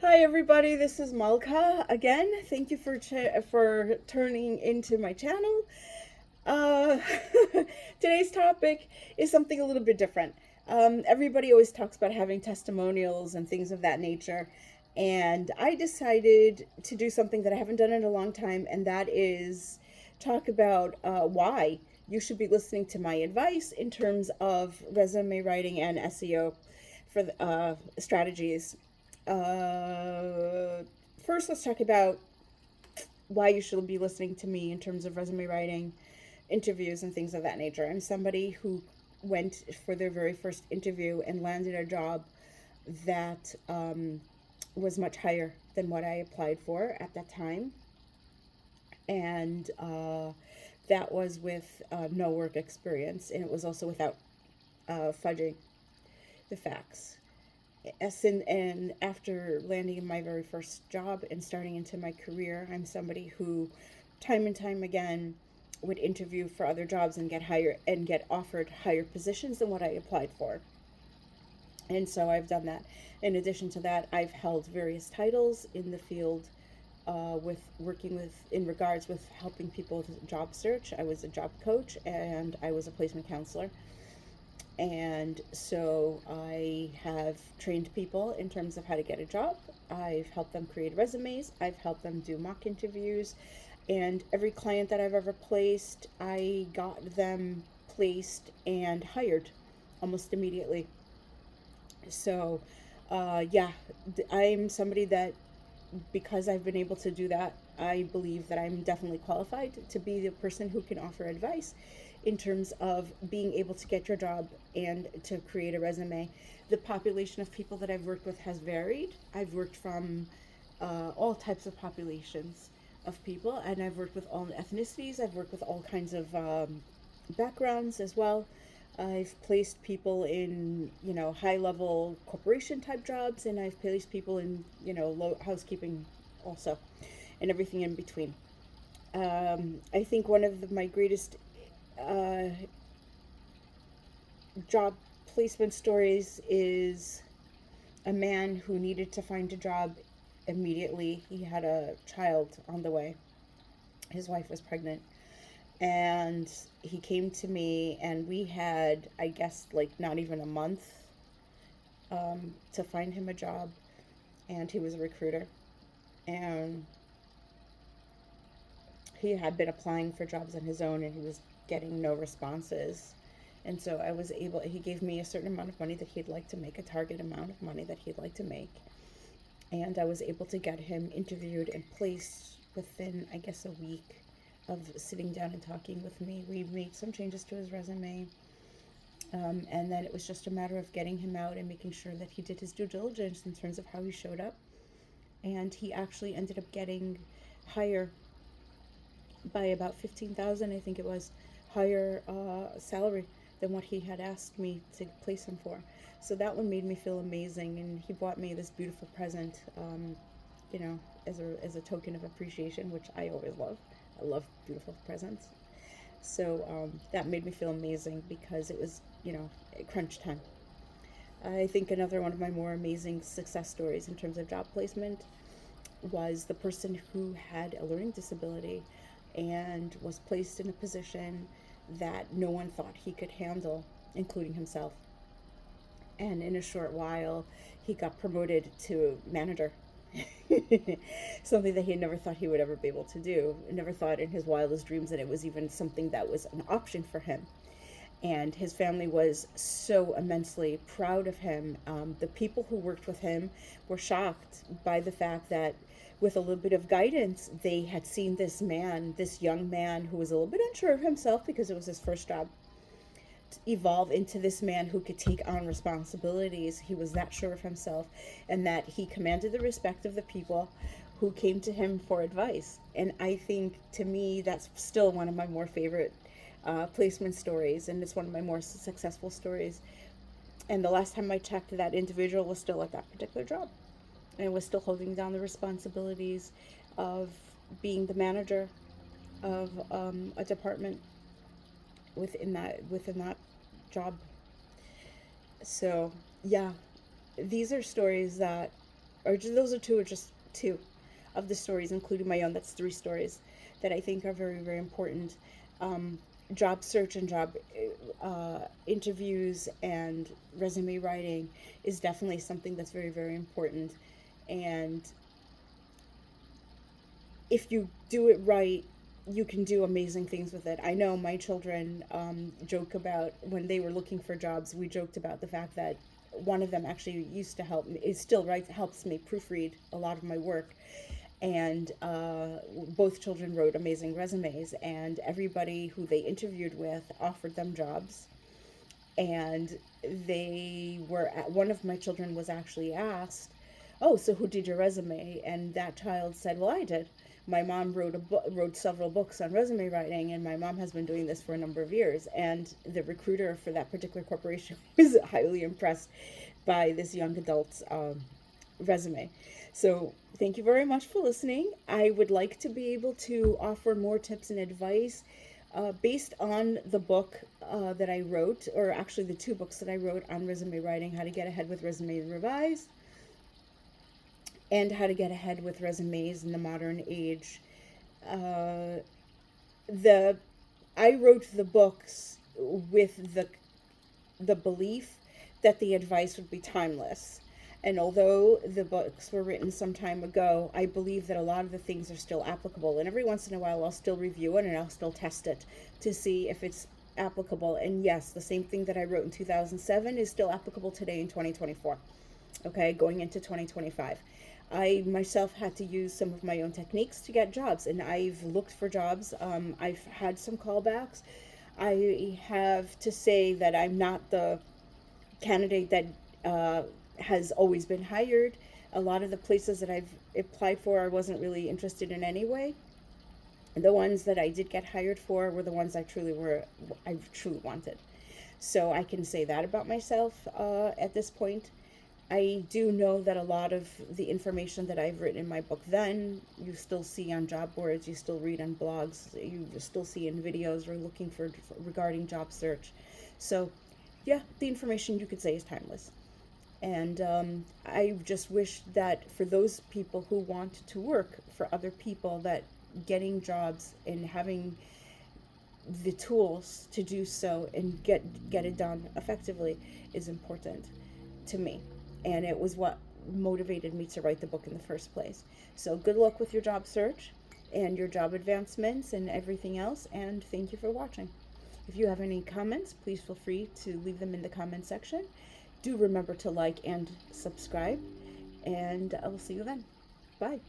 Hi everybody, this is Malka again. Thank you for turning into my channel. Uh, Today's topic is something a little bit different. Everybody always talks about having testimonials and things of that nature, and I decided to do something that I haven't done in a long time, and that is talk about why you should be listening to my advice in terms of resume writing and SEO for strategies. Uh, First, let's talk about why you should be listening to me in terms of resume writing, interviews, and things of that nature. I'm somebody who went for their very first interview and landed a job that was much higher than what I applied for at that time. And that was with no work experience, and it was also without fudging the facts. And after landing in my very first job and starting into my career, I'm somebody who, time and time again, would interview for other jobs and get offered higher positions than what I applied for. And so I've done that. In addition to that, I've held various titles in the field, with working with in regards with helping people with job search. I was a job coach and I was a placement counselor. And so I have trained people in terms of how to get a job. I've helped them create resumes. I've helped them do mock interviews. And every client that I've ever placed, I got them placed and hired almost immediately. So, yeah, I'm somebody that, because I've been able to do that, I believe that I'm definitely qualified to be the person who can offer advice in terms of being able to get your job and to create a resume. The population of people that I've worked with has varied. I've worked from all types of populations of people, and I've worked with all ethnicities. I've worked with all kinds of backgrounds as well. I've placed people in, high level corporation type jobs, and I've placed people in, low housekeeping also, and everything in between. I think one of my greatest uh, job placement stories is a man who needed to find a job immediately. He had a child on the way. His wife was pregnant, and he came to me, and we had, I guess, like not even a month to find him a job. And he was a recruiter, and he had been applying for jobs on his own, and he was getting no responses. And so he gave me a certain amount of money that he'd like to make, a target amount of money that he'd like to make. And I was able to get him interviewed and placed within, I guess, a week of sitting down and talking with me. We made some changes to his resume. And then it was just a matter of getting him out and making sure that he did his due diligence in terms of how he showed up. And he actually ended up getting higher by about 15,000, I think it was, higher salary than what he had asked me to place him for. So that one made me feel amazing, and he bought me this beautiful present, as a token of appreciation, which I always love. I love beautiful presents. So that made me feel amazing because it was, crunch time. I think another one of my more amazing success stories in terms of job placement was the person who had a learning disability and was placed in a position that no one thought he could handle, including himself. And in a short while, he got promoted to manager. Something that he never thought he would ever be able to do. Never thought in his wildest dreams that it was even something that was an option for him. And his family was so immensely proud of him. The people who worked with him were shocked by the fact that, with a little bit of guidance, they had seen this man, this young man who was a little bit unsure of himself because it was his first job, evolve into this man who could take on responsibilities. He was that sure of himself, and that he commanded the respect of the people who came to him for advice. And I think, to me, that's still one of my more favorite placement stories, and it's one of my more successful stories. And the last time I checked, that individual was still at that particular job and was still holding down the responsibilities of being the manager of a department within that job. So yeah, these are stories that those are two, or just two of the stories, including my own. That's three stories that I think are very, very important. Um, Job search and job interviews and resume writing is definitely something that's very, very important. And if you do it right, you can do amazing things with it. I know my children joke about when they were looking for jobs. We joked about the fact that one of them actually used to help me, is still right, helps me proofread a lot of my work. And both children wrote amazing resumes, and everybody who they interviewed with offered them jobs. And one of my children was actually asked, "Oh, so who did your resume?" And that child said, "Well, I did. My mom wrote several books on resume writing, and my mom has been doing this for a number of years." And the recruiter for that particular corporation was highly impressed by this young adult's resume. So thank you very much for listening. I would like to be able to offer more tips and advice based on the book that I wrote, or actually the two books that I wrote on resume writing: How to Get Ahead with Resumes Revised and How to Get Ahead with Resumes in the Modern Age. Uh, the I wrote the books with the belief that the advice would be timeless. And although the books were written some time ago, I believe that a lot of the things are still applicable. And every once in a while, I'll still review it and I'll still test it to see if it's applicable. And yes, the same thing that I wrote in 2007 is still applicable today in 2024. Okay, going into 2025. I myself had to use some of my own techniques to get jobs, and I've looked for jobs. I've had some callbacks. I have to say that I'm not the candidate that has always been hired. A lot of the places that I've applied for, I wasn't really interested in anyway. The ones that I did get hired for were the ones I truly wanted. So I can say that about myself at this point. I do know that a lot of the information that I've written in my book then, you still see on job boards, you still read on blogs, you still see in videos or looking for regarding job search. So yeah, the information you could say is timeless. And I just wish that for those people who want to work for other people, that getting jobs and having the tools to do so and get it done effectively is important to me. And it was what motivated me to write the book in the first place. So good luck with your job search and your job advancements and everything else. And thank you for watching. If you have any comments, please feel free to leave them in the comment section. Do remember to like and subscribe, and I will see you then. Bye.